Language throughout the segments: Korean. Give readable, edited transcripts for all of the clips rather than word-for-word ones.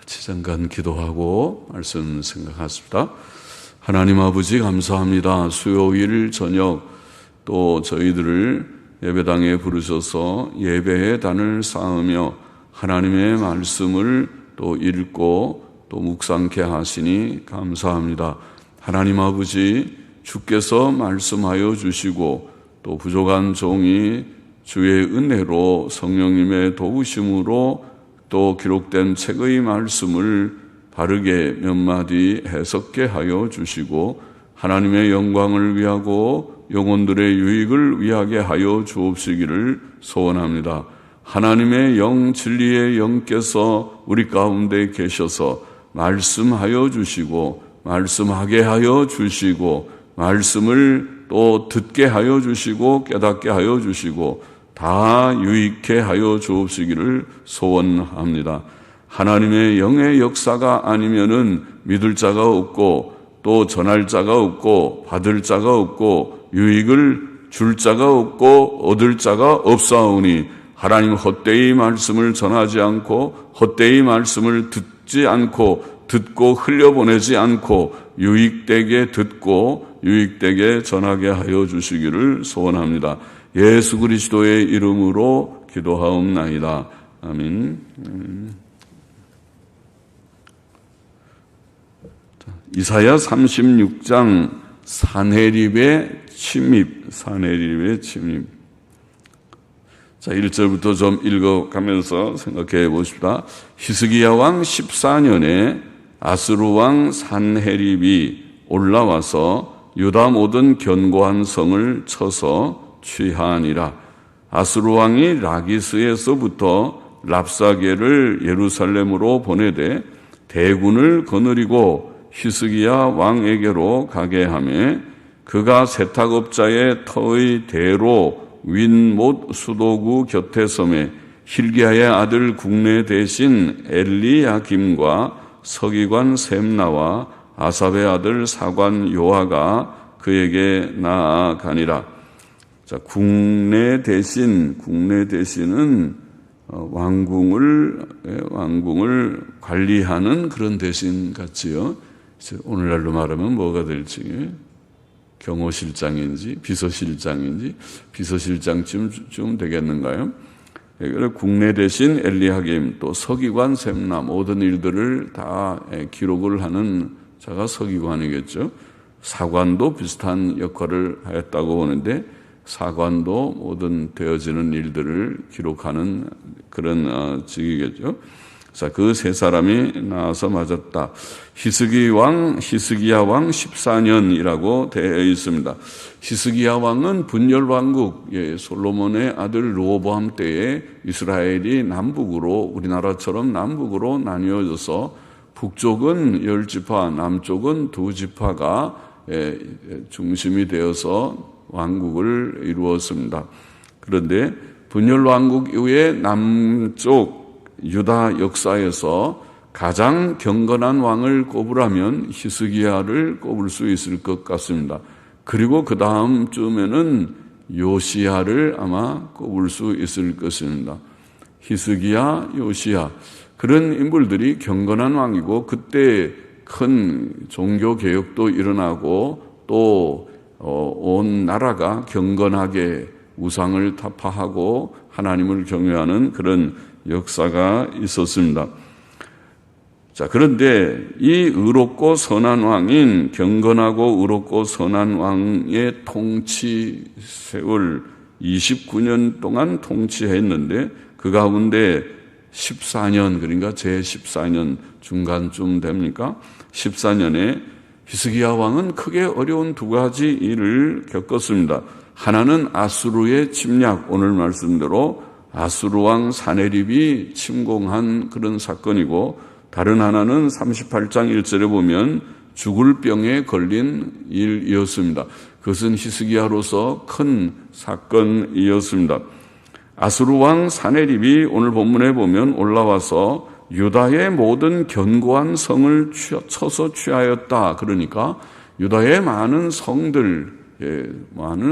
같이 잠깐 기도하고 말씀 생각하십니다. 하나님 아버지 감사합니다. 수요일 저녁 또 저희들을 예배당에 부르셔서 예배의 단을 쌓으며 하나님의 말씀을 또 읽고 또 묵상케 하시니 감사합니다. 하나님 아버지 주께서 말씀하여 주시고 또 부족한 종이 주의 은혜로 성령님의 도우심으로 또 기록된 책의 말씀을 바르게 몇 마디 해석케 하여 주시고 하나님의 영광을 위하고 영혼들의 유익을 위하게 하여 주옵시기를 소원합니다. 하나님의 영, 진리의 영께서 우리 가운데 계셔서 말씀하여 주시고 말씀하게 하여 주시고 말씀을 또 듣게 하여 주시고 깨닫게 하여 주시고 다 유익케 하여 주옵시기를 소원합니다. 하나님의 영의 역사가 아니면은 믿을 자가 없고 또 전할 자가 없고 받을 자가 없고 유익을 줄 자가 없고 얻을 자가 없사오니 하나님 헛되이 말씀을 전하지 않고 헛되이 말씀을 듣지 않고 듣고 흘려보내지 않고 유익되게 듣고 유익되게 전하게 하여 주시기를 소원합니다. 예수 그리스도의 이름으로 기도하옵나이다. 아멘. 이사야 36장 산헤립의 침입. 자, 1절부터 좀 읽어가면서 생각해 보십시다. 히스기야 왕 14년에 아스루 왕 산헤립이 올라와서 유다 모든 견고한 성을 쳐서 취하니라. 아스루 왕이 라기스에서부터 랍사게를 예루살렘으로 보내되 대군을 거느리고 히스기야 왕에게로 가게 하며 그가 세탁업자의 터의 대로 윈못 수도구 곁에 서매 hil기야의 아들 국내 대신 엘리야김과 서기관 셈나와 아삽의 아들 사관 요하가 그에게 나아가니라. 자, 국내 대신은 왕궁을 관리하는 그런 대신 같지요. 오늘날로 말하면 뭐가 될지 경호실장인지 비서실장쯤 되겠는가요? 국내 대신 엘리야김 또 서기관 셈나 모든 일들을 다 기록을 하는 자가 서기관이겠죠. 사관도 비슷한 역할을 하였다고 보는데 사관도 모든 되어지는 일들을 기록하는 그런 직이겠죠. 자, 그 세 사람이 나와서 맞았다. 히스기야 왕 14년이라고 되어 있습니다. 히스기야 왕은 분열왕국, 솔로몬의 아들 르호보암 때에 이스라엘이 남북으로, 우리나라처럼 남북으로 나뉘어져서 북쪽은 10지파, 남쪽은 2지파가 중심이 되어서 왕국을 이루었습니다. 그런데 분열왕국 이후에 남쪽 유다 역사에서 가장 경건한 왕을 꼽으라면 히스기야를 꼽을 수 있을 것 같습니다. 그리고 그 다음쯤에는 요시야를 아마 꼽을 수 있을 것입니다. 히스기야, 요시야 그런 인물들이 경건한 왕이고 그때 큰 종교개혁도 일어나고 또 온 나라가 경건하게 우상을 타파하고 하나님을 경외하는 그런 역사가 있었습니다. 자, 그런데 이 의롭고 선한 왕인 경건하고 의롭고 선한 왕의 통치 세월 29년 동안 통치했는데 그 가운데 14년 그러니까 제14년 중간쯤 됩니까? 14년에 히스기야 왕은 크게 어려운 두 가지 일을 겪었습니다. 하나는 아수르의 침략, 오늘 말씀대로 아수르 왕 사네립이 침공한 그런 사건이고 다른 하나는 38장 1절에 보면 죽을 병에 걸린 일이었습니다. 그것은 히스기야로서 큰 사건이었습니다. 아수르 왕 사네립이 오늘 본문에 보면 올라와서 유다의 모든 견고한 성을 쳐서 취하였다. 그러니까 유다의 많은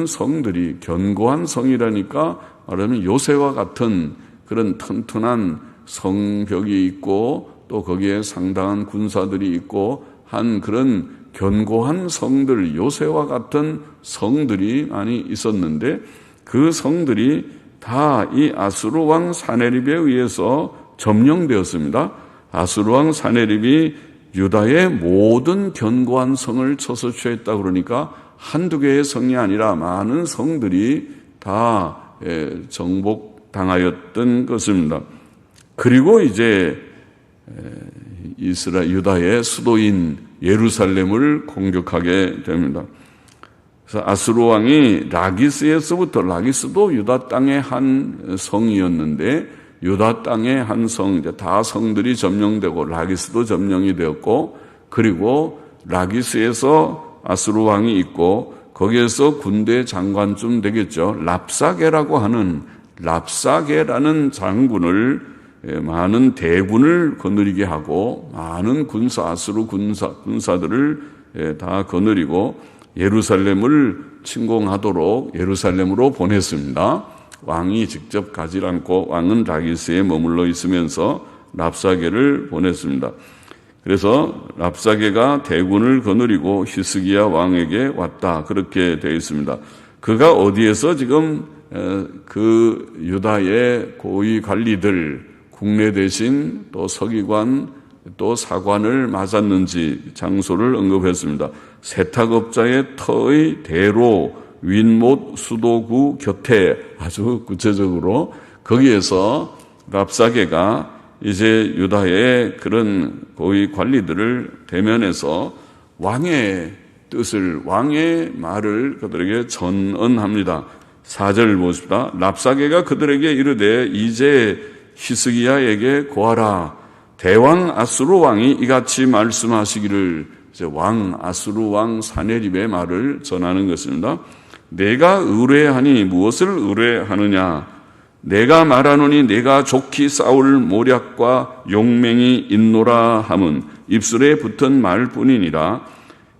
성들이 견고한 성이라니까 말하면 요새와 같은 그런 튼튼한 성벽이 있고 또 거기에 상당한 군사들이 있고 한 그런 견고한 성들, 요새와 같은 성들이 많이 있었는데 그 성들이 다 이 아수르 왕 사네립에 의해서 점령되었습니다. 아수르 왕 사네립이 유다의 모든 견고한 성을 쳐서 취했다 그러니까 한두 개의 성이 아니라 많은 성들이 다 정복당하였던 것입니다. 그리고 이제 유다의 수도인 예루살렘을 공격하게 됩니다. 그래서 아수르 왕이 라기스에서부터, 라기스도 유다 땅의 한 성이었는데 유다 땅의 한 성, 이제 다 성들이 점령되고 라기스도 점령이 되었고, 그리고 라기스에서 아수르 왕이 있고 거기에서 군대 장관쯤 되겠죠. 랍사게라는 장군을 많은 대군을 거느리게 하고 많은 아수르 군사들을 다 거느리고 예루살렘을 침공하도록 예루살렘으로 보냈습니다. 왕이 직접 가지 않고 왕은 라기스에 머물러 있으면서 랍사게를 보냈습니다. 그래서 랍사게가 대군을 거느리고 히스기야 왕에게 왔다, 그렇게 되어 있습니다. 그가 어디에서 지금 그 유다의 고위 관리들, 국내 대신 또 서기관 또 사관을 맞았는지 장소를 언급했습니다. 세탁업자의 터의 대로 윈못 수도구 곁에, 아주 구체적으로 거기에서 랍사게가 이제 유다의 그런 고위 관리들을 대면해서 왕의 뜻을, 왕의 말을 그들에게 전언합니다. 4절 보십시다. 랍사게가 그들에게 이르되 이제 히스기야에게 고하라. 대왕 아수르 왕이 이같이 말씀하시기를, 이제 아수르 왕 사네립의 말을 전하는 것입니다. 내가 의뢰하니 무엇을 의뢰하느냐? 내가 말하노니 내가 좋기 싸울 모략과 용맹이 있노라 함은 입술에 붙은 말뿐이니라.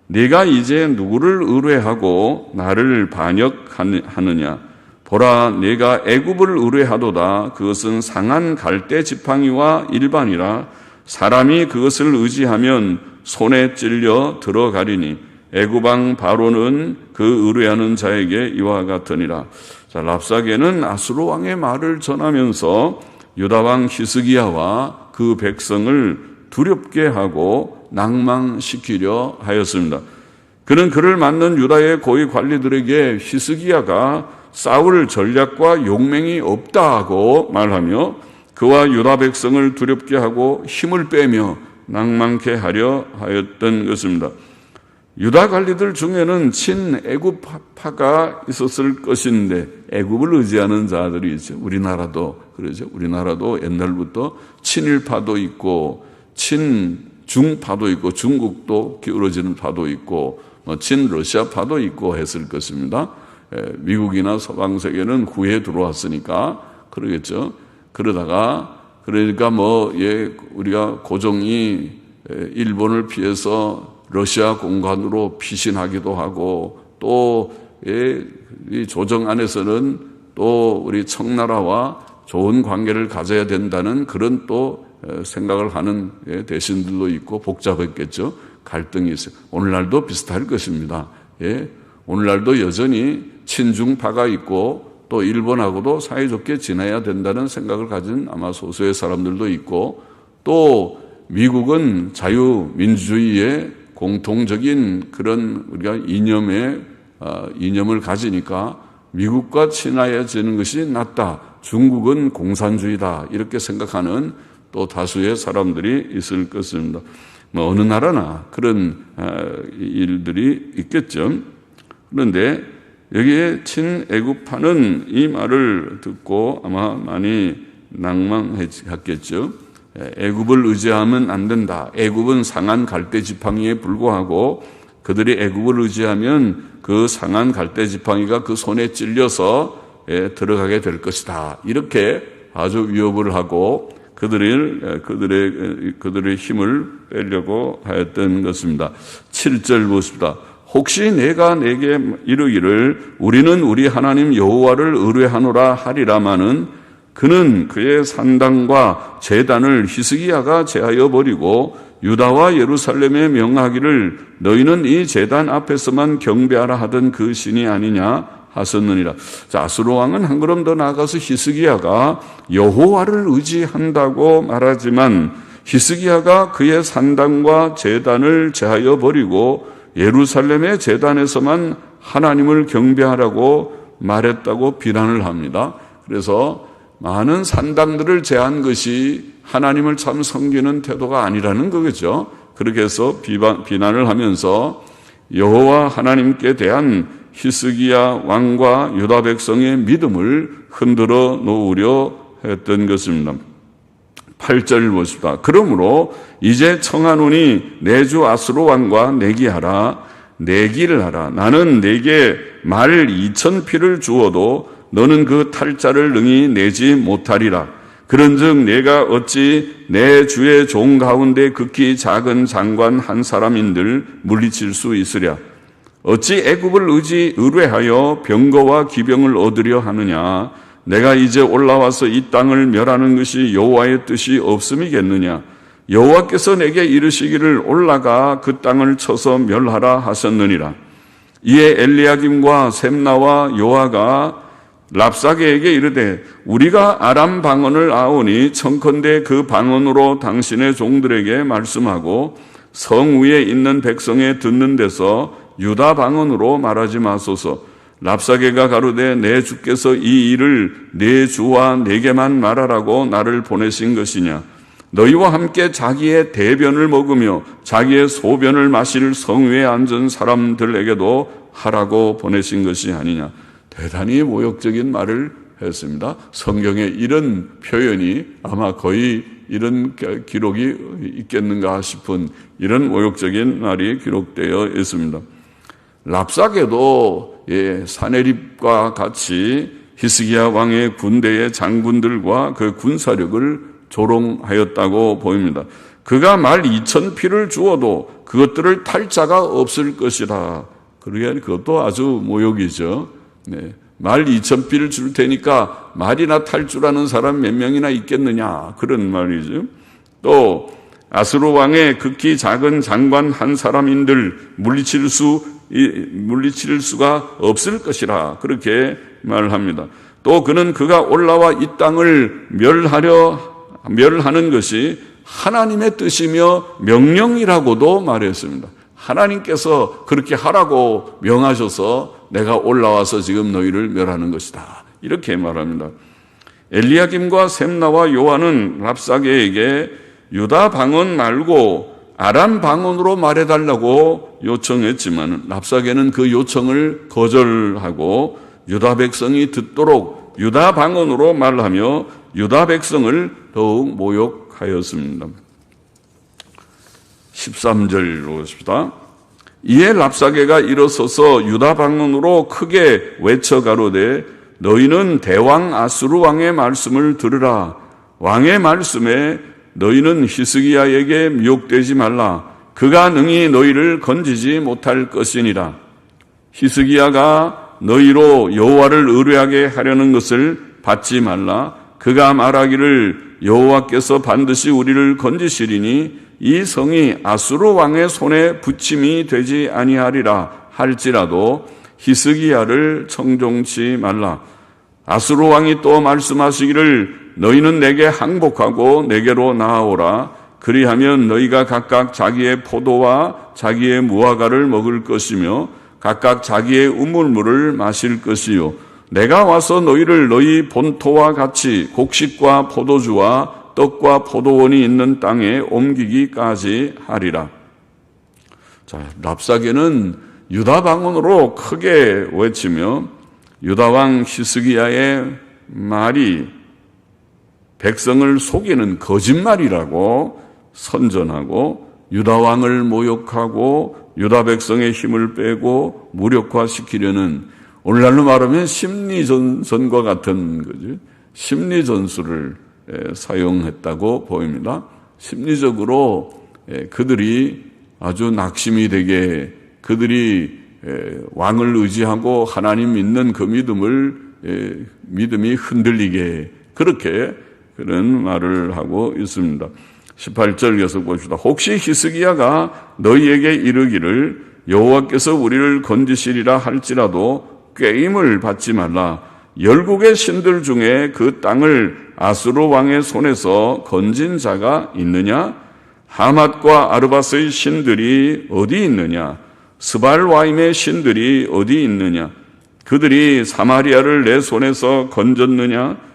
네가 이제 누구를 의뢰하고 나를 반역하느냐? 보라, 내가 애굽을 의뢰하도다. 그것은 상한 갈대 지팡이와 일반이라. 사람이 그것을 의지하면 손에 찔려 들어가리니 애굽 왕 바로는 그 의뢰하는 자에게 이와 같으니라. 자, 랍사게는 아수르 왕의 말을 전하면서 유다 왕 히스기야와 그 백성을 두렵게 하고 낭망시키려 하였습니다. 그는 그를 맞는 유다의 고위 관리들에게 히스기야가 싸울 전략과 용맹이 없다고 말하며 그와 유다 백성을 두렵게 하고 힘을 빼며 낭망케 하려 하였던 것입니다. 유다 관리들 중에는 친애굽파가 있었을 것인데 애굽을 의지하는 자들이 있죠. 우리나라도 그러죠. 우리나라도 옛날부터 친일파도 있고 친중파도 있고 중국도 기울어지는 파도 있고 친러시아파도 있고 했을 것입니다. 미국이나 서방 세계는 후에 들어왔으니까 그러겠죠. 그러니까 우리가 고종이 일본을 피해서 러시아 공간으로 피신하기도 하고 또 이 조정 안에서는 또 우리 청나라와 좋은 관계를 가져야 된다는 그런 또 생각을 하는 대신들도 있고 복잡했겠죠. 갈등이 있어요. 오늘날도 비슷할 것입니다. 오늘날도 여전히 친중파가 있고 또 일본하고도 사이좋게 지내야 된다는 생각을 가진 아마 소수의 사람들도 있고 또 미국은 자유민주주의의 공통적인 그런 우리가 이념을 가지니까 미국과 친해지는 것이 낫다. 중국은 공산주의다. 이렇게 생각하는 또 다수의 사람들이 있을 것입니다. 어느 나라나 그런 일들이 있겠죠. 그런데 여기에 친애굽파는 이 말을 듣고 아마 많이 낭망했겠죠. 애굽을 의지하면 안 된다. 애굽은 상한 갈대 지팡이에 불과하고 그들이 애굽을 의지하면 그 상한 갈대 지팡이가 그 손에 찔려서 들어가게 될 것이다. 이렇게 아주 위협을 하고 그들의 힘을 빼려고 하였던 것입니다. 7절 보십시다. 혹시 내가 내게 이르기를 우리는 우리 하나님 여호와를 의뢰하노라 하리라마는 그는 그의 산당과 제단을 히스기야가 제하여 버리고 유다와 예루살렘에 명하기를 너희는 이 제단 앞에서만 경배하라 하던 그 신이 아니냐 하셨느니라. 자, 아수르 왕은 한 걸음 더 나아가서 히스기야가 여호와를 의지한다고 말하지만 히스기야가 그의 산당과 제단을 제하여 버리고 예루살렘의 제단에서만 하나님을 경배하라고 말했다고 비난을 합니다. 그래서 많은 산당들을 제한 것이 하나님을 참 섬기는 태도가 아니라는 거겠죠. 그렇게 해서 비난을 하면서 여호와 하나님께 대한 히스기야 왕과 유다 백성의 믿음을 흔들어 놓으려 했던 것입니다. 8절 보십시다. 그러므로 이제 청하노니 내 주 아수르 왕과 내기하라. 내기를 하라. 나는 내게 말 2,000피를 주어도 너는 그 탈자를 능히 내지 못하리라. 그런즉 내가 어찌 내 주의 종 가운데 극히 작은 장관 한 사람인들 물리칠 수 있으랴. 어찌 애굽을 의뢰하여 병거와 기병을 얻으려 하느냐. 내가 이제 올라와서 이 땅을 멸하는 것이 여호와의 뜻이 없음이겠느냐. 여호와께서 내게 이르시기를 올라가 그 땅을 쳐서 멸하라 하셨느니라. 이에 엘리야김과 셈나와 요아가 랍사게에게 이르되 우리가 아람 방언을 아오니 청컨대 그 방언으로 당신의 종들에게 말씀하고 성 위에 있는 백성에 듣는 데서 유다 방언으로 말하지 마소서. 랍사게가 가로되 내 주께서 이 일을 내 주와 내게만 말하라고 나를 보내신 것이냐. 너희와 함께 자기의 대변을 먹으며 자기의 소변을 마실 성 위에 앉은 사람들에게도 하라고 보내신 것이 아니냐. 대단히 모욕적인 말을 했습니다. 성경에 이런 표현이 아마 거의 이런 기록이 있겠는가 싶은 이런 모욕적인 말이 기록되어 있습니다. 랍사게도 사네립과 같이 히스기야 왕의 군대의 장군들과 그 군사력을 조롱하였다고 보입니다. 그가 말 2,000피를 주어도 그것들을 탈 자가 없을 것이라. 그러기엔 그것도 아주 모욕이죠. 네. 말 2,000피를 줄 테니까 말이나 탈 줄 아는 사람 몇 명이나 있겠느냐. 그런 말이죠. 또 아수르 왕의 극히 작은 장관 한 사람인들 물리칠 수가 없을 것이라. 그렇게 말합니다. 또 그가 올라와 이 땅을 멸하는 것이 하나님의 뜻이며 명령이라고도 말했습니다. 하나님께서 그렇게 하라고 명하셔서 내가 올라와서 지금 너희를 멸하는 것이다. 이렇게 말합니다. 엘리야김과 셈나와 요한은 랍사게에게 유다 방언 말고 아람 방언으로 말해달라고 요청했지만 랍사게는 그 요청을 거절하고 유다 백성이 듣도록 유다 방언으로 말하며 유다 백성을 더욱 모욕하였습니다. 13절 보십시다. 이에 랍사게가 일어서서 유다 방언으로 크게 외쳐 가로되 너희는 대왕 아수르 왕의 말씀을 들으라. 왕의 말씀에 너희는 히스기야에게 미혹되지 말라. 그가 능히 너희를 건지지 못할 것이니라. 히스기야가 너희로 여호와를 의뢰하게 하려는 것을 받지 말라. 그가 말하기를 여호와께서 반드시 우리를 건지시리니 이 성이 아수르 왕의 손에 붙임이 되지 아니하리라 할지라도 히스기야를 청종치 말라. 아수르 왕이 또 말씀하시기를 너희는 내게 항복하고 내게로 나아오라. 그리하면 너희가 각각 자기의 포도와 자기의 무화과를 먹을 것이며 각각 자기의 우물물을 마실 것이요 내가 와서 너희를 너희 본토와 같이 곡식과 포도주와 떡과 포도원이 있는 땅에 옮기기까지 하리라. 자, 랍사게는 유다 방언으로 크게 외치며 유다 왕 히스기야의 말이 백성을 속이는 거짓말이라고 선전하고 유다 왕을 모욕하고 유다 백성의 힘을 빼고 무력화시키려는 오늘날로 말하면 심리전과 같은 거죠. 심리전술을 사용했다고 보입니다. 심리적으로 그들이 아주 낙심이 되게 그들이 왕을 의지하고 하나님 믿는 그 믿음이 흔들리게 그렇게 그런 말을 하고 있습니다. 18절 계속 봅시다. 혹시 히스기야가 너희에게 이르기를 여호와께서 우리를 건지시리라 할지라도 꾀임을 받지 말라. 열국의 신들 중에 그 땅을 아수르 왕의 손에서 건진 자가 있느냐? 하맛과 아르바스의 신들이 어디 있느냐? 스발와임의 신들이 어디 있느냐? 그들이 사마리아를 내 손에서 건졌느냐?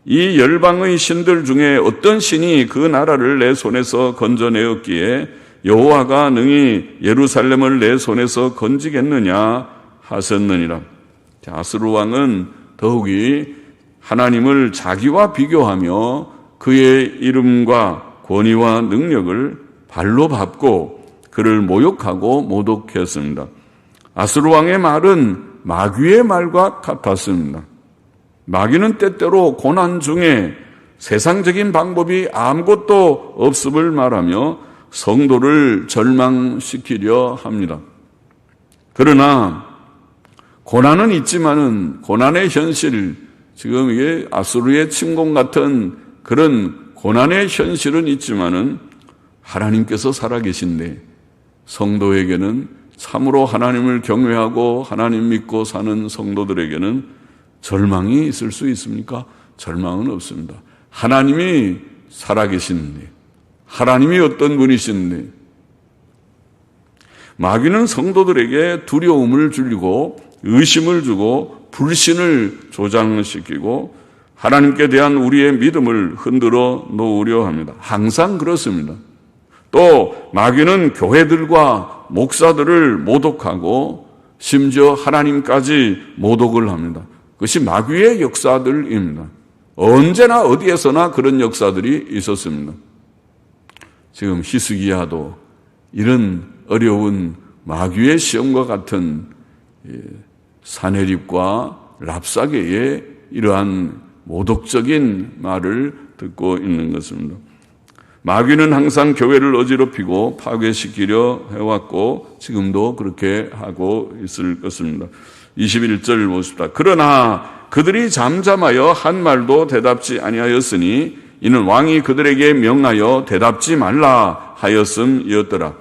이 열방의 신들 중에 어떤 신이 그 나라를 내 손에서 건져내었기에 여호와가 능히 예루살렘을 내 손에서 건지겠느냐 하셨느니라. 아수르 왕은 더욱이 하나님을 자기와 비교하며 그의 이름과 권위와 능력을 발로 밟고 그를 모욕하고 모독했습니다. 아수르 왕의 말은 마귀의 말과 같았습니다. 마귀는 때때로 고난 중에 세상적인 방법이 아무것도 없음을 말하며 성도를 절망시키려 합니다. 그러나 고난은 있지만은 고난의 현실, 지금 이게 아수르의 침공 같은 그런 고난의 현실은 있지만은 하나님께서 살아계신데 성도에게는 참으로 하나님을 경외하고 하나님 믿고 사는 성도들에게는 절망이 있을 수 있습니까? 절망은 없습니다. 하나님이 살아계신데, 하나님이 어떤 분이신데, 마귀는 성도들에게 두려움을 주고 의심을 주고 불신을 조장시키고 하나님께 대한 우리의 믿음을 흔들어 놓으려 합니다. 항상 그렇습니다. 또 마귀는 교회들과 목사들을 모독하고 심지어 하나님까지 모독을 합니다. 그것이 마귀의 역사들입니다. 언제나 어디에서나 그런 역사들이 있었습니다. 지금 히스기야도 이런 어려운 마귀의 시험과 같은 사내립과 랍사게의 이러한 모독적인 말을 듣고 있는 것입니다. 마귀는 항상 교회를 어지럽히고 파괴시키려 해왔고 지금도 그렇게 하고 있을 것입니다. 21절 보십시다. 그러나 그들이 잠잠하여 한 말도 대답지 아니하였으니 이는 왕이 그들에게 명하여 대답지 말라 하였음이었더라.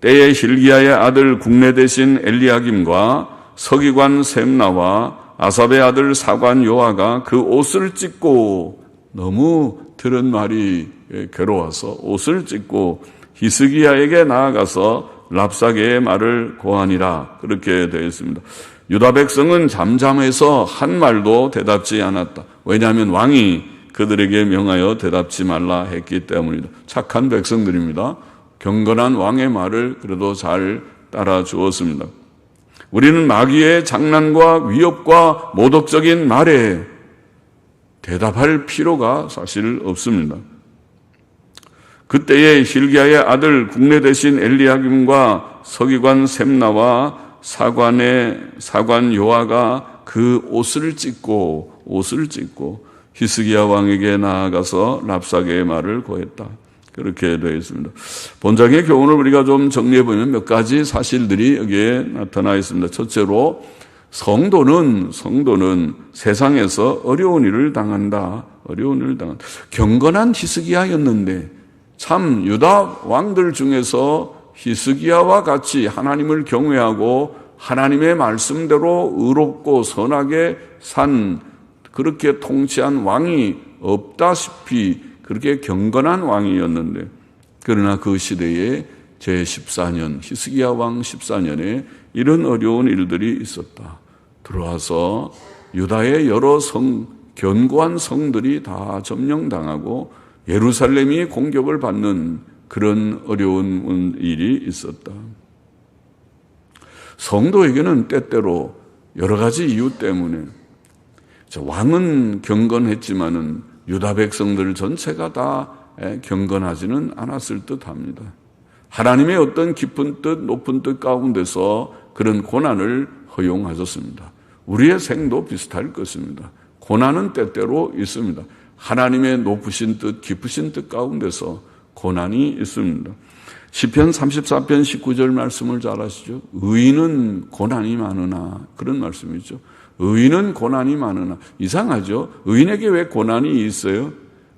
때에 hil기야의 아들 국내 대신 엘리야김과 서기관 셈나와 아삽의 아들 사관 요아가 그 옷을 찢고, 너무 들은 말이 괴로워서 옷을 찢고 히스기야에게 나아가서 랍사게의 말을 고하니라. 그렇게 되어 있습니다. 유다 백성은 잠잠해서 한 말도 대답지 않았다. 왜냐하면 왕이 그들에게 명하여 대답지 말라 했기 때문이다. 착한 백성들입니다. 경건한 왕의 말을 그래도 잘 따라 주었습니다. 우리는 마귀의 장난과 위협과 모독적인 말에 대답할 필요가 사실 없습니다. 그때에 hil기야의 아들 국내 대신 엘리야김과 서기관 셈나와 사관 요아가 그 옷을 찢고 히스기야 왕에게 나아가서 랍사게의 말을 고했다. 그렇게 되어 있습니다. 본장의 교훈을 우리가 좀 정리해 보면 몇 가지 사실들이 여기에 나타나 있습니다. 첫째로 성도는 세상에서 어려운 일을 당한다. 경건한 히스기야였는데 참 유다 왕들 중에서 히스기야와 같이 하나님을 경외하고 하나님의 말씀대로 의롭고 선하게 산, 그렇게 통치한 왕이 없다시피 그렇게 경건한 왕이었는데, 그러나 그 시대에 제14년 히스기야 왕 14년에 이런 어려운 일들이 있었다. 들어와서 유다의 여러 견고한 성들이 다 점령당하고 예루살렘이 공격을 받는 그런 어려운 일이 있었다. 성도에게는 때때로 여러 가지 이유 때문에, 왕은 경건했지만은 유다 백성들 전체가 다 경건하지는 않았을 듯합니다. 하나님의 어떤 깊은 뜻, 높은 뜻 가운데서 그런 고난을 허용하셨습니다. 우리의 생도 비슷할 것입니다. 고난은 때때로 있습니다. 하나님의 높으신 뜻, 깊으신 뜻 가운데서 고난이 있습니다. 시편 34편 19절 말씀을 잘 아시죠? 의인은 고난이 많으나, 그런 말씀이죠. 의인은 고난이 많으나. 이상하죠? 의인에게 왜 고난이 있어요?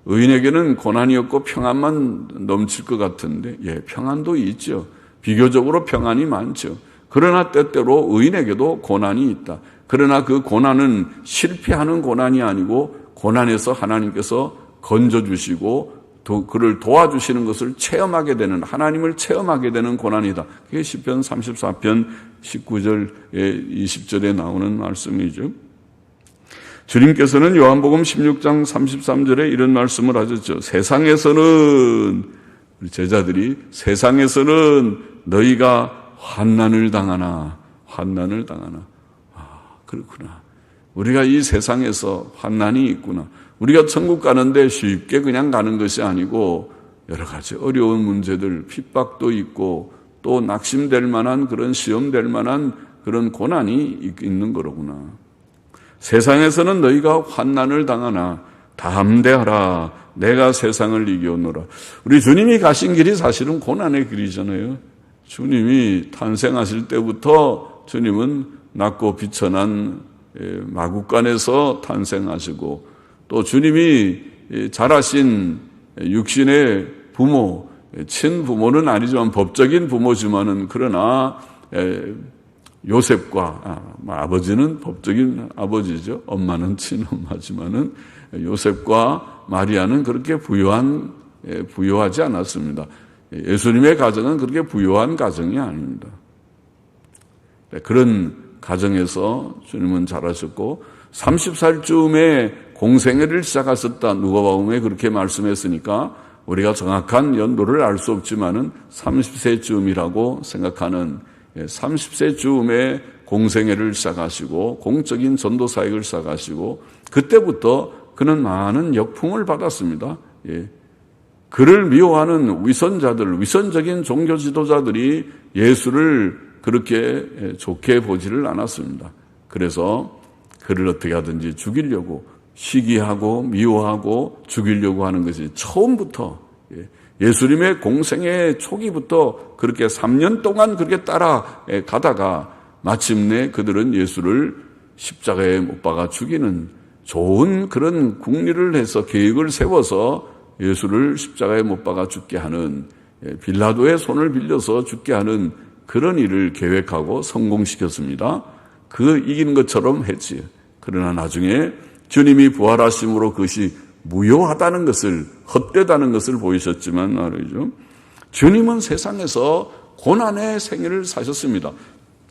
의인에게는 고난이 없고 평안만 넘칠 것 같은데, 평안도 있죠. 비교적으로 평안이 많죠. 그러나 때때로 의인에게도 고난이 있다. 그러나 그 고난은 실패하는 고난이 아니고 고난에서 하나님께서 건져주시고 그를 도와주시는 것을 체험하게 되는, 하나님을 체험하게 되는 고난이다. 그게 시편 34편 19절 20절에 나오는 말씀이죠. 주님께서는 요한복음 16장 33절에 이런 말씀을 하셨죠. 세상에서는, 우리 제자들이 세상에서는 너희가 환난을 당하나. 그렇구나. 우리가 이 세상에서 환난이 있구나. 우리가 천국 가는데 쉽게 그냥 가는 것이 아니고 여러 가지 어려운 문제들, 핍박도 있고 또 낙심될 만한 그런 시험될 만한 그런 고난이 있는 거로구나. 세상에서는 너희가 환난을 당하나 담대하라. 내가 세상을 이겨오노라. 우리 주님이 가신 길이 사실은 고난의 길이잖아요. 주님이 탄생하실 때부터 주님은 낮고 비천한 마국간에서 탄생하시고 또 주님이 자라신 육신의 부모, 친부모는 아니지만 법적인 부모지만은 그러나 요셉과 아버지는 법적인 아버지죠. 엄마는 친엄마지만은 요셉과 마리아는 그렇게 부유하지 않았습니다. 예수님의 가정은 그렇게 부유한 가정이 아닙니다. 그런 가정에서 주님은 자라셨고 30살쯤에 공생애를 시작하셨다. 누가복음에 그렇게 말씀했으니까 우리가 정확한 연도를 알 수 없지만은 30세쯤이라고 생각하는 30세쯤에 공생애를 시작하시고 공적인 전도 사역을 시작하시고 그때부터 그는 많은 역풍을 받았습니다. 그를 미워하는 위선자들, 위선적인 종교 지도자들이 예수를 그렇게 좋게 보지를 않았습니다. 그래서 그를 어떻게 하든지 죽이려고 시기하고 미워하고 죽이려고 하는 것이 처음부터 예수님의 공생의 초기부터 그렇게 3년 동안 그렇게 따라가다가 마침내 그들은 예수를 십자가에 못 박아 죽이는 좋은 그런 국리를 해서 계획을 세워서 예수를 십자가에 못 박아 죽게 하는 빌라도의 손을 빌려서 죽게 하는 그런 일을 계획하고 성공시켰습니다. 그 이긴 것처럼 했지요. 그러나 나중에 주님이 부활하심으로 그것이 무효하다는 것을, 헛되다는 것을 보이셨지만 말이죠. 주님은 세상에서 고난의 생애를 사셨습니다.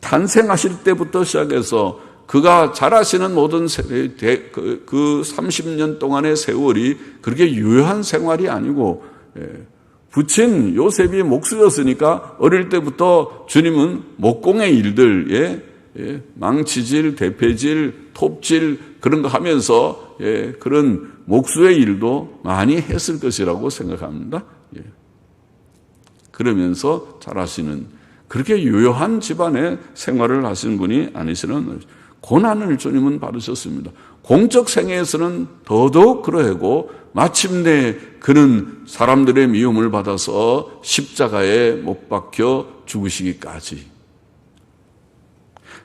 탄생하실 때부터 시작해서 그가 자라시는 모든 그 30년 동안의 세월이 그렇게 유효한 생활이 아니고 부친 요셉이 목수였으니까 어릴 때부터 주님은 목공의 일들, 망치질, 대패질, 톱질 그런 거 하면서 그런 목수의 일도 많이 했을 것이라고 생각합니다. 그러면서 자라시는 그렇게 유효한 집안의 생활을 하신 분이 아니시는 고난을 주님은 받으셨습니다. 공적 생애에서는 더더욱 그러하고 마침내 그는 사람들의 미움을 받아서 십자가에 못 박혀 죽으시기까지.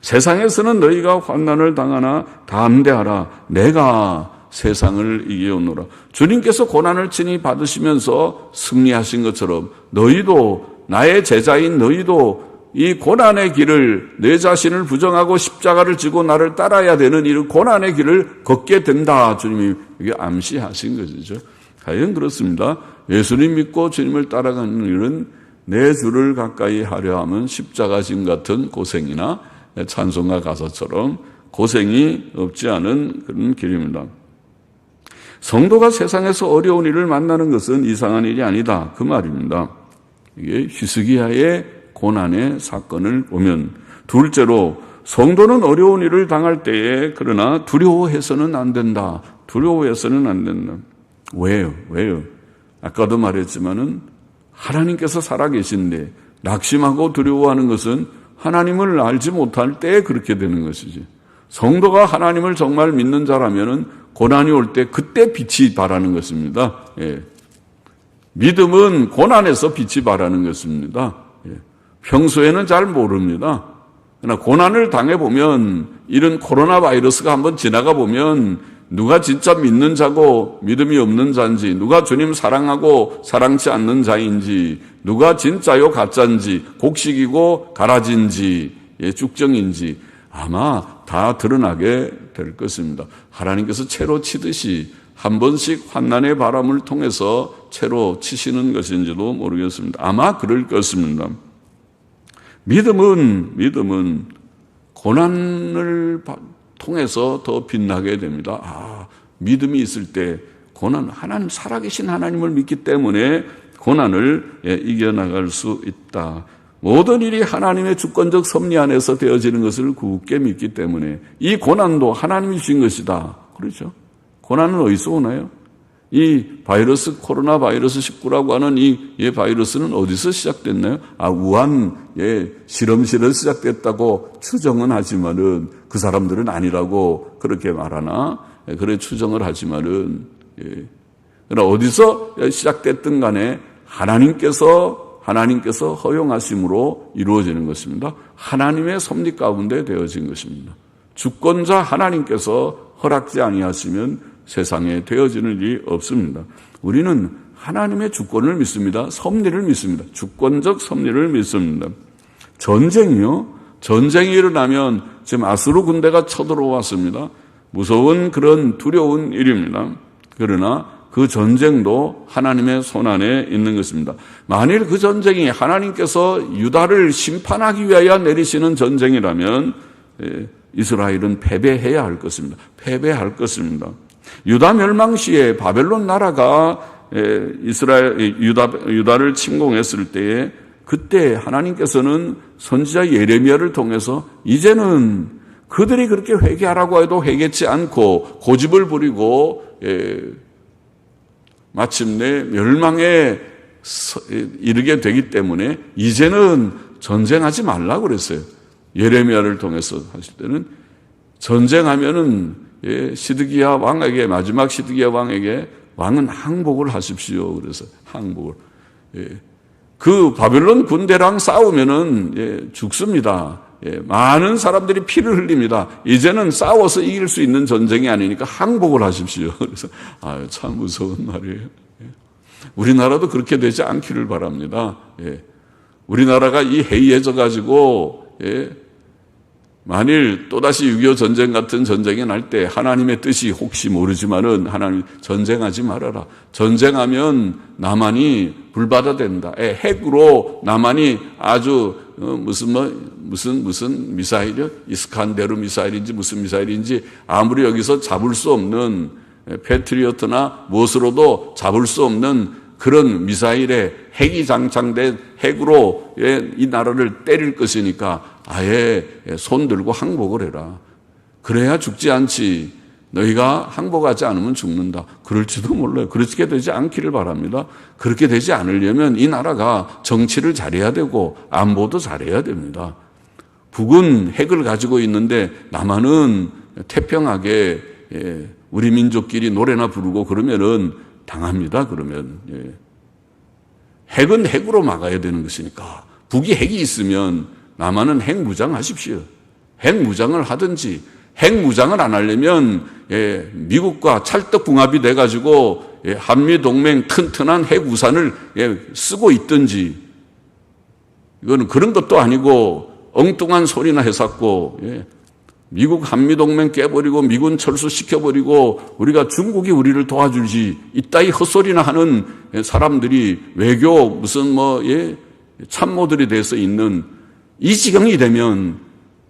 세상에서는 너희가 환난을 당하나 담대하라. 내가 세상을 이겨오노라. 주님께서 고난을 친히 받으시면서 승리하신 것처럼 너희도, 나의 제자인 너희도 이 고난의 길을, 내 자신을 부정하고 십자가를 지고 나를 따라야 되는 이 고난의 길을 걷게 된다. 주님이 이게 암시하신 것이죠. 과연 그렇습니다. 예수님 믿고 주님을 따라가는 일은 내 주를 가까이 하려 하면 십자가 짐 같은 고생이나 찬송가 가사처럼 고생이 없지 않은 그런 길입니다. 성도가 세상에서 어려운 일을 만나는 것은 이상한 일이 아니다. 그 말입니다. 이게 히스기야의 고난의 사건을 보면, 둘째로 성도는 어려운 일을 당할 때에 그러나 두려워해서는 안 된다. 두려워해서는 안 된다. 왜요? 아까도 말했지만은 하나님께서 살아계신데 낙심하고 두려워하는 것은 하나님을 알지 못할 때 그렇게 되는 것이지. 성도가 하나님을 정말 믿는 자라면은 고난이 올 때 그때 빛이 발하는 것입니다. 믿음은 고난에서 빛이 발하는 것입니다. 평소에는 잘 모릅니다. 그러나 고난을 당해보면 이런 코로나 바이러스가 한번 지나가 보면 누가 진짜 믿는 자고 믿음이 없는 자인지, 누가 주님 사랑하고 사랑치 않는 자인지, 누가 진짜요 가짜인지, 곡식이고 가라지인지, 쭉정인지 아마 다 드러나게 될 것입니다. 하나님께서 채로 치듯이 한 번씩 환난의 바람을 통해서 채로 치시는 것인지도 모르겠습니다. 아마 그럴 것입니다. 믿음은 고난을 통해서 더 빛나게 됩니다. 믿음이 있을 때 고난, 하나님 살아계신 하나님을 믿기 때문에 고난을 이겨나갈 수 있다. 모든 일이 하나님의 주권적 섭리 안에서 되어지는 것을 굳게 믿기 때문에 이 고난도 하나님이 주신 것이다. 그렇죠? 고난은 어디서 오나요? 이 바이러스, 코로나 바이러스 19라고 하는 이 바이러스는 어디서 시작됐나요? 우한의 실험실에서 시작됐다고 추정은 하지만은 그 사람들은 아니라고 그렇게 말하나? 그래 추정을 하지만은, 그러나 어디서 시작됐든 간에 하나님께서 허용하심으로 이루어지는 것입니다. 하나님의 섭리 가운데 되어진 것입니다. 주권자 하나님께서 허락지 아니하시면 세상에 되어지는 일이 없습니다. 우리는 하나님의 주권을 믿습니다. 섭리를 믿습니다. 주권적 섭리를 믿습니다. 전쟁이 일어나면 지금 아수르 군대가 쳐들어왔습니다. 무서운 그런 두려운 일입니다. 그러나 그 전쟁도 하나님의 손안에 있는 것입니다. 만일 그 전쟁이 하나님께서 유다를 심판하기 위하여 내리시는 전쟁이라면 이스라엘은 패배해야 할 것입니다. 패배할 것입니다. 유다 멸망 시에 바벨론 나라가 유다를 침공했을 때에 그때 하나님께서는 선지자 예레미야를 통해서 이제는 그들이 그렇게 회개하라고 해도 회개치 않고 고집을 부리고 마침내 멸망에 이르게 되기 때문에 이제는 전쟁하지 말라고 그랬어요. 예레미야를 통해서 하실 때는 전쟁하면은 시드기야 왕에게, 마지막 시드기야 왕에게 왕은 항복을 하십시오. 그래서 항복을. 그 바벨론 군대랑 싸우면은 죽습니다. 많은 사람들이 피를 흘립니다. 이제는 싸워서 이길 수 있는 전쟁이 아니니까 항복을 하십시오. 그래서 참 무서운 말이에요. 우리나라도 그렇게 되지 않기를 바랍니다. 우리나라가 이 해이해져 가지고 만일 또다시 6.25 전쟁 같은 전쟁이 날 때 하나님의 뜻이 혹시 모르지만은 하나님 전쟁하지 말아라. 전쟁하면 나만이 불바다된다. 핵으로 나만이 아주 무슨 미사일이요? 이스칸데르 미사일인지 무슨 미사일인지 아무리 여기서 잡을 수 없는 패트리어트나 무엇으로도 잡을 수 없는 그런 미사일에 핵이 장착된 핵으로 이 나라를 때릴 것이니까 아예 손 들고 항복을 해라. 그래야 죽지 않지. 너희가 항복하지 않으면 죽는다. 그럴지도 몰라요. 그렇게 되지 않기를 바랍니다. 그렇게 되지 않으려면 이 나라가 정치를 잘해야 되고 안보도 잘해야 됩니다. 북은 핵을 가지고 있는데 남한은 태평하게 우리 민족끼리 노래나 부르고 그러면은 당합니다. 그러면 핵은 핵으로 막아야 되는 것이니까 북이 핵이 있으면 남한은 핵무장하십시오. 핵무장을 하든지 핵무장을 안 하려면 미국과 찰떡궁합이 돼가지고 한미동맹 튼튼한 핵우산을 쓰고 있든지 이거는 그런 것도 아니고 엉뚱한 소리나 해쌌고 미국 한미동맹 깨버리고 미군 철수시켜버리고 우리가 중국이 우리를 도와주지 이따위 헛소리나 하는 사람들이 외교 무슨 참모들이 돼서 있는 이 지경이 되면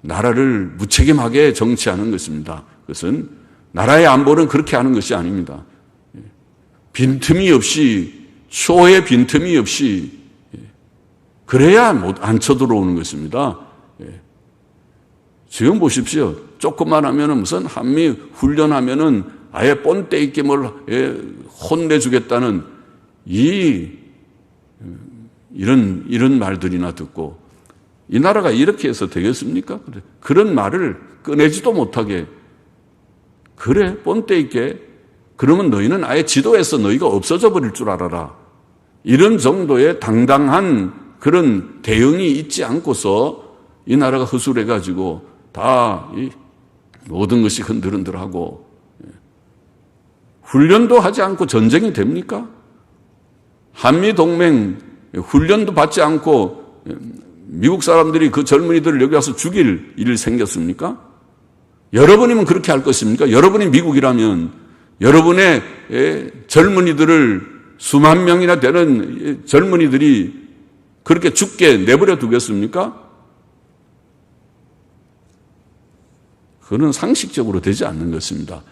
나라를 무책임하게 정치하는 것입니다. 그것은 나라의 안보는 그렇게 하는 것이 아닙니다. 빈틈이 없이 쇼의 빈틈이 없이 그래야 안 쳐들어오는 것입니다. 지금 보십시오. 조금만 하면은 무슨 한미 훈련하면은 아예 뻔때 있게 뭘 혼내주겠다는 이런 말들이나 듣고 이 나라가 이렇게 해서 되겠습니까? 그런 말을 꺼내지도 못하게 그래 뻔때 있게 그러면 너희는 아예 지도에서 너희가 없어져 버릴 줄 알아라. 이런 정도의 당당한 그런 대응이 있지 않고서 이 나라가 허술해가지고 다 모든 것이 흔들흔들하고 훈련도 하지 않고 전쟁이 됩니까? 한미동맹 훈련도 받지 않고 미국 사람들이 그 젊은이들을 여기 와서 죽일 일 생겼습니까? 여러분이면 그렇게 할 것입니까? 여러분이 미국이라면 여러분의 젊은이들을 수만 명이나 되는 젊은이들이 그렇게 죽게 내버려 두겠습니까? 그거는 상식적으로 되지 않는 것입니다.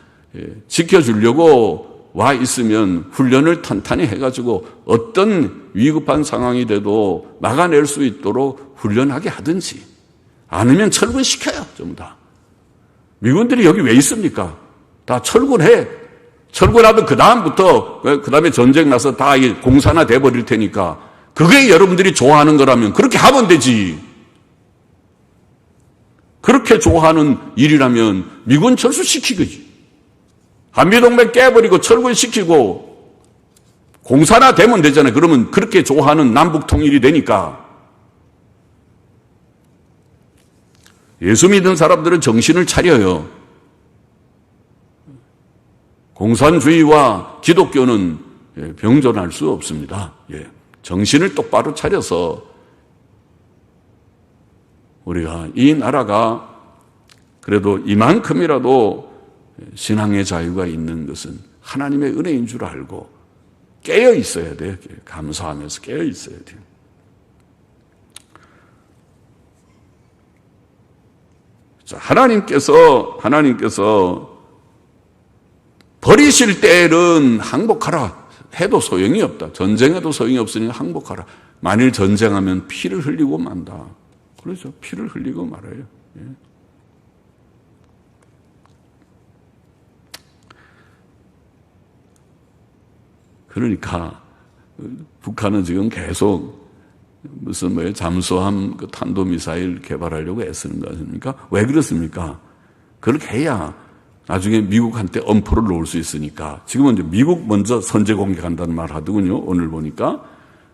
지켜주려고 와 있으면 훈련을 탄탄히 해가지고 어떤 위급한 상황이 돼도 막아낼 수 있도록 훈련하게 하든지, 아니면 철군시켜요, 전부 다. 미군들이 여기 왜 있습니까? 다 철군해. 철군하면 그 다음에 전쟁 나서 다 공산화 돼버릴 테니까, 그게 여러분들이 좋아하는 거라면 그렇게 하면 되지. 그렇게 좋아하는 일이라면 미군 철수시키겠지. 한미동맹 깨버리고 철군시키고 공산화 되면 되잖아요. 그러면 그렇게 좋아하는 남북 통일이 되니까. 예수 믿는 사람들은 정신을 차려요. 공산주의와 기독교는 병존할 수 없습니다. 정신을 똑바로 차려서 우리가 이 나라가 그래도 이만큼이라도 신앙의 자유가 있는 것은 하나님의 은혜인 줄 알고 깨어 있어야 돼요. 감사하면서 깨어 있어야 돼요. 자, 하나님께서 버리실 때는 항복하라 해도 소용이 없다. 전쟁해도 소용이 없으니 항복하라. 만일 전쟁하면 피를 흘리고 만다. 그렇죠. 피를 흘리고 말아요. 그러니까 북한은 지금 계속 무슨 잠수함 탄도미사일 개발하려고 애쓰는 거 아닙니까? 왜 그렇습니까? 그렇게 해야 나중에 미국한테 엄포를 놓을 수 있으니까. 지금은 이제 미국 먼저 선제 공격한다는 말 하더군요. 오늘 보니까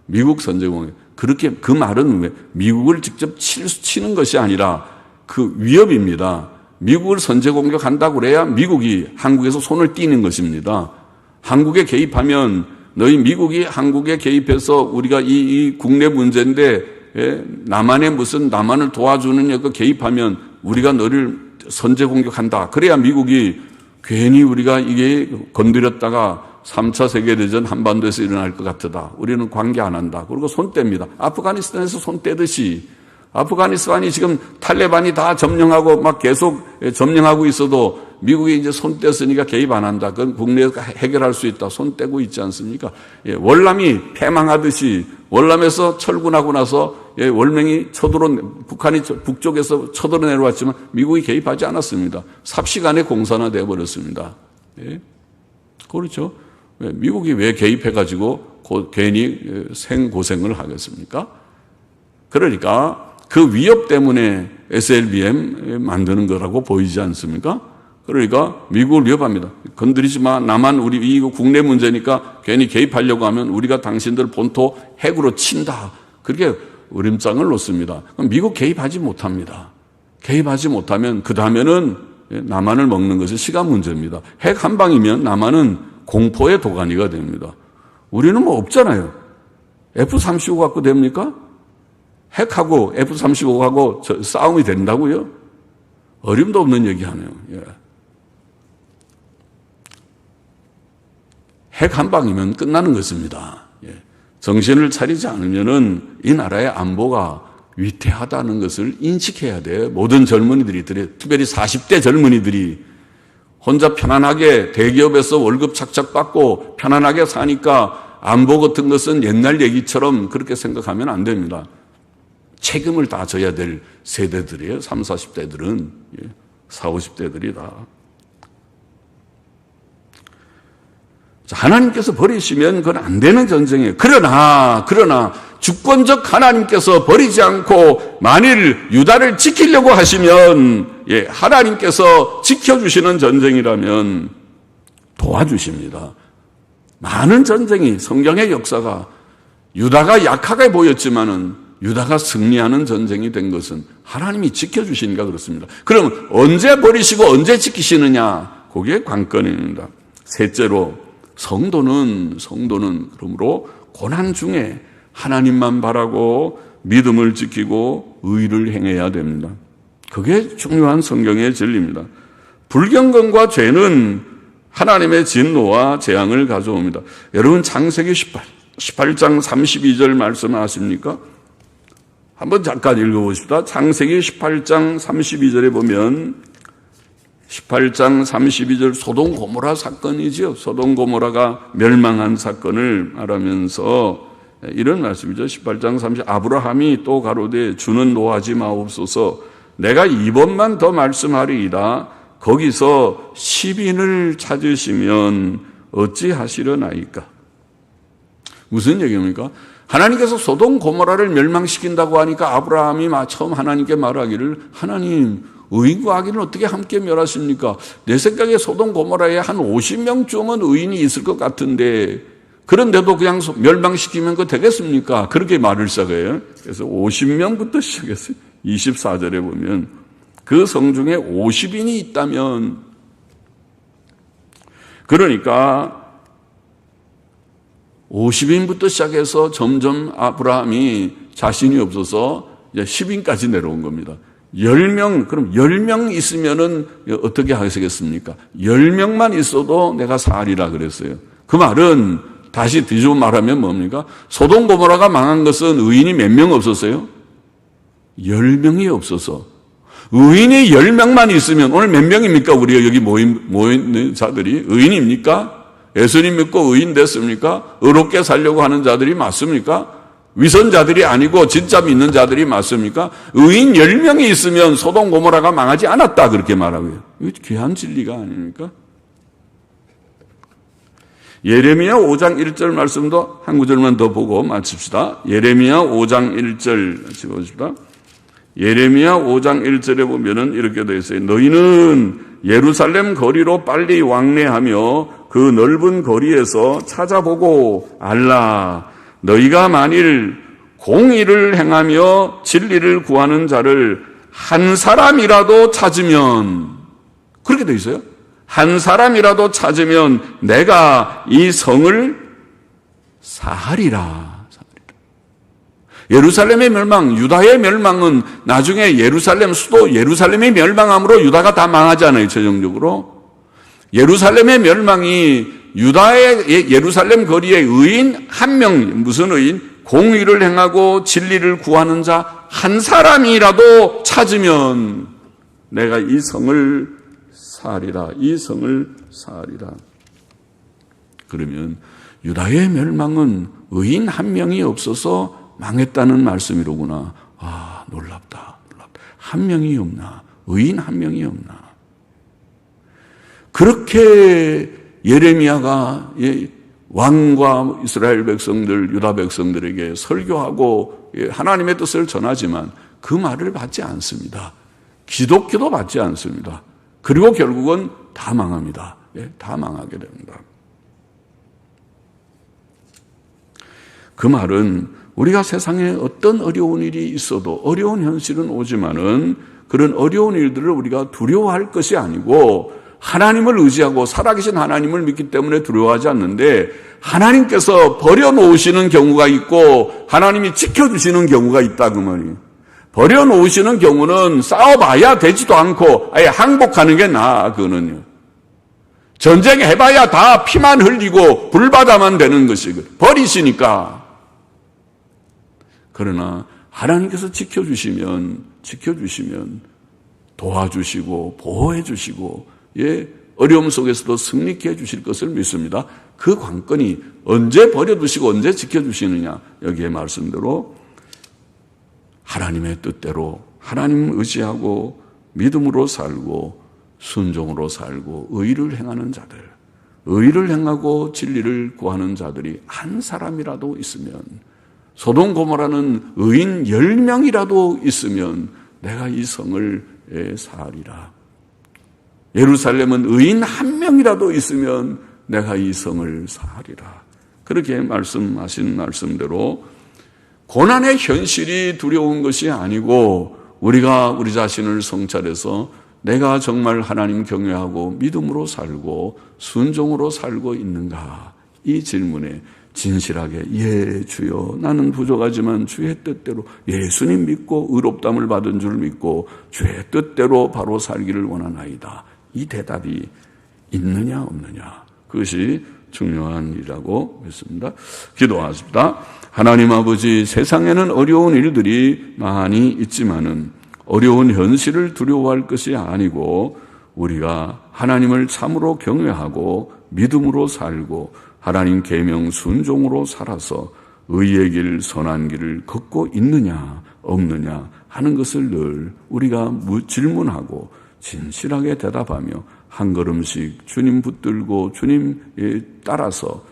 미국 선제 공격. 그렇게 그 말은 왜 미국을 직접 치는 것이 아니라 그 위협입니다. 미국을 선제 공격한다고 그래야 미국이 한국에서 손을 띄는 것입니다. 한국에 개입하면 너희 미국이 한국에 개입해서 우리가 이 국내 문제인데 남한을 도와주는 거 개입하면 우리가 너를 선제 공격한다. 그래야 미국이 괜히 우리가 이게 건드렸다가 3차 세계대전 한반도에서 일어날 것 같다. 우리는 관계 안 한다. 그리고 손 뗍니다. 아프가니스탄에서 손 떼듯이 아프가니스탄이 지금 탈레반이 다 점령하고 막 계속 점령하고 있어도 미국이 이제 손 뗐으니까 개입 안 한다. 그건 국내에서 해결할 수 있다. 손 떼고 있지 않습니까? 월남이 패망하듯이 월남에서 철군하고 나서 월맹이 북한이 북쪽에서 쳐들어 내려왔지만 미국이 개입하지 않았습니다. 삽시간에 공산화되어 버렸습니다. 그렇죠. 미국이 왜 개입해가지고 괜히 생고생을 하겠습니까? 그러니까 그 위협 때문에 SLBM 만드는 거라고 보이지 않습니까? 그러니까 미국을 위협합니다. 건드리지 마. 나만 우리 이거 국내 문제니까 괜히 개입하려고 하면 우리가 당신들 본토 핵으로 친다. 그렇게 으림장을 놓습니다. 그럼 미국 개입하지 못합니다. 개입하지 못하면 그 다음에는 남한을 먹는 것은 시간 문제입니다. 핵 한 방이면 남한은 공포의 도가니가 됩니다. 우리는 뭐 없잖아요. F-35 갖고 됩니까? 핵하고 F-35하고 싸움이 된다고요? 어림도 없는 얘기하네요. 핵 한 방이면 끝나는 것입니다. 정신을 차리지 않으면은 이 나라의 안보가 위태하다는 것을 인식해야 돼요. 모든 젊은이들이, 특별히 40대 젊은이들이 혼자 편안하게 대기업에서 월급 착착 받고 편안하게 사니까 안보 같은 것은 옛날 얘기처럼 그렇게 생각하면 안 됩니다. 책임을 다 져야 될 세대들이에요. 30, 40대들은. 40, 50대들이 다. 하나님께서 버리시면 그건 안 되는 전쟁이에요. 그러나 주권적 하나님께서 버리지 않고 만일 유다를 지키려고 하시면 하나님께서 지켜주시는 전쟁이라면 도와주십니다. 많은 전쟁이 성경의 역사가 유다가 약하게 보였지만은 유다가 승리하는 전쟁이 된 것은 하나님이 지켜주시니까 그렇습니다. 그러면 언제 버리시고 언제 지키시느냐? 그게 관건입니다. 셋째로 성도는 그러므로 고난 중에 하나님만 바라고 믿음을 지키고 의를 행해야 됩니다. 그게 중요한 성경의 진리입니다. 불경건과 죄는 하나님의 진노와 재앙을 가져옵니다. 여러분 창세기 18장 32절 말씀 아십니까? 한번 잠깐 읽어보십시다. 창세기 18장 32절에 보면 18장 32절 소돔 고모라 사건이죠. 소돔 고모라가 멸망한 사건을 말하면서 이런 말씀이죠. 18장 30 아브라함이 또 가로되 주는 노하지 마옵소서 내가 이번만 더 말씀하리이다. 거기서 10인을 찾으시면 어찌하시려나이까. 무슨 얘기입니까? 하나님께서 소돔 고모라를 멸망시킨다고 하니까 아브라함이 처음 하나님께 말하기를 하나님 의인과 악인을 어떻게 함께 멸하십니까? 내 생각에 소돔 고모라에 한 50명쯤은 의인이 있을 것 같은데 그런데도 그냥 멸망시키면 그거 되겠습니까? 그렇게 말을 시작해요. 그래서 50명부터 시작했어요. 24절에 보면 그 성 중에 50인이 있다면 그러니까 50인부터 시작해서 점점 아브라함이 자신이 없어서 이제 10인까지 내려온 겁니다. 10명, 그럼 10명 있으면은 어떻게 하시겠습니까? 10명만 있어도 내가 살이라 그랬어요. 그 말은 다시 뒤집어 말하면 뭡니까? 소돔 고모라가 망한 것은 의인이 몇 명 없었어요? 10명이 없어서. 의인이 10명만 있으면 오늘 몇 명입니까? 우리 여기 모인 자들이 의인입니까? 예수님 믿고 의인 됐습니까? 의롭게 살려고 하는 자들이 맞습니까? 위선자들이 아니고 진짜 믿는 자들이 맞습니까? 의인 10명이 있으면 소돔 고모라가 망하지 않았다 그렇게 말하고요. 이거 귀한 진리가 아닙니까? 예레미야 5장 1절 말씀도 한 구절만 더 보고 마칩시다. 예레미야 5장 1절 같이 보십시다. 예레미야 5장 1절에 보면은 이렇게 되어 있어요. 너희는 예루살렘 거리로 빨리 왕래하며 그 넓은 거리에서 찾아보고 알라. 너희가 만일 공의를 행하며 진리를 구하는 자를 한 사람이라도 찾으면 그렇게 되어 있어요. 한 사람이라도 찾으면 내가 이 성을 사하리라. 예루살렘의 멸망, 유다의 멸망은 나중에 예루살렘 수도 예루살렘이 멸망함으로 유다가 다 망하잖아요. 최종적으로. 예루살렘의 멸망이 유다의 예루살렘 거리에 의인 한 명, 무슨 의인? 공의를 행하고 진리를 구하는 자 한 사람이라도 찾으면 내가 이 성을 사하리라. 이 성을 사하리라. 그러면 유다의 멸망은 의인 한 명이 없어서 망했다는 말씀이로구나. 아, 놀랍다. 한 명이 없나? 의인 한 명이 없나? 그렇게 예레미야가 왕과 이스라엘 백성들, 유다 백성들에게 설교하고 하나님의 뜻을 전하지만 그 말을 받지 않습니다. 기독교도 받지 않습니다. 그리고 결국은 다 망합니다. 다 망하게 됩니다. 그 말은 우리가 세상에 어떤 어려운 일이 있어도 어려운 현실은 오지만은 그런 어려운 일들을 우리가 두려워할 것이 아니고 하나님을 의지하고 살아계신 하나님을 믿기 때문에 두려워하지 않는데 하나님께서 버려놓으시는 경우가 있고 하나님이 지켜주시는 경우가 있다 그 말이에요. 버려놓으시는 경우는 싸워봐야 되지도 않고 아예 항복하는 게 나아. 그거는요. 전쟁해봐야 다 피만 흘리고 불바다만 되는 것이고 버리시니까. 그러나 하나님께서 지켜주시면 도와주시고 보호해주시고 어려움 속에서도 승리케 해주실 것을 믿습니다. 그 관건이 언제 버려두시고 언제 지켜주시느냐. 여기에 말씀대로 하나님의 뜻대로 하나님 의지하고 믿음으로 살고 순종으로 살고 의를 행하는 자들, 의를 행하고 진리를 구하는 자들이 한 사람이라도 있으면 소돔 고모라는 의인 10명이라도 있으면 내가 이 성을 사하리라. 예루살렘은 의인 한 명이라도 있으면 내가 이 성을 사하리라. 그렇게 말씀하신 말씀대로 고난의 현실이 두려운 것이 아니고 우리가 우리 자신을 성찰해서 내가 정말 하나님 경외하고 믿음으로 살고 순종으로 살고 있는가? 이 질문에 진실하게 예 주여 나는 부족하지만 주의 뜻대로 예수님 믿고 의롭다함을 받은 줄 믿고 주의 뜻대로 바로 살기를 원하나이다. 이 대답이 있느냐 없느냐, 그것이 중요한 일이라고 믿습니다. 기도하십니다. 하나님 아버지, 세상에는 어려운 일들이 많이 있지만은 어려운 현실을 두려워할 것이 아니고 우리가 하나님을 참으로 경외하고 믿음으로 살고 하나님 계명 순종으로 살아서 의의 길, 선한 길을 걷고 있느냐 없느냐 하는 것을 늘 우리가 질문하고 진실하게 대답하며 한 걸음씩 주님 붙들고 주님에 따라서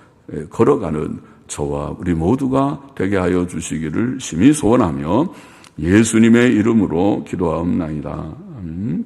걸어가는 저와 우리 모두가 되게 하여 주시기를 심히 소원하며 예수님의 이름으로 기도하옵나이다. 아멘.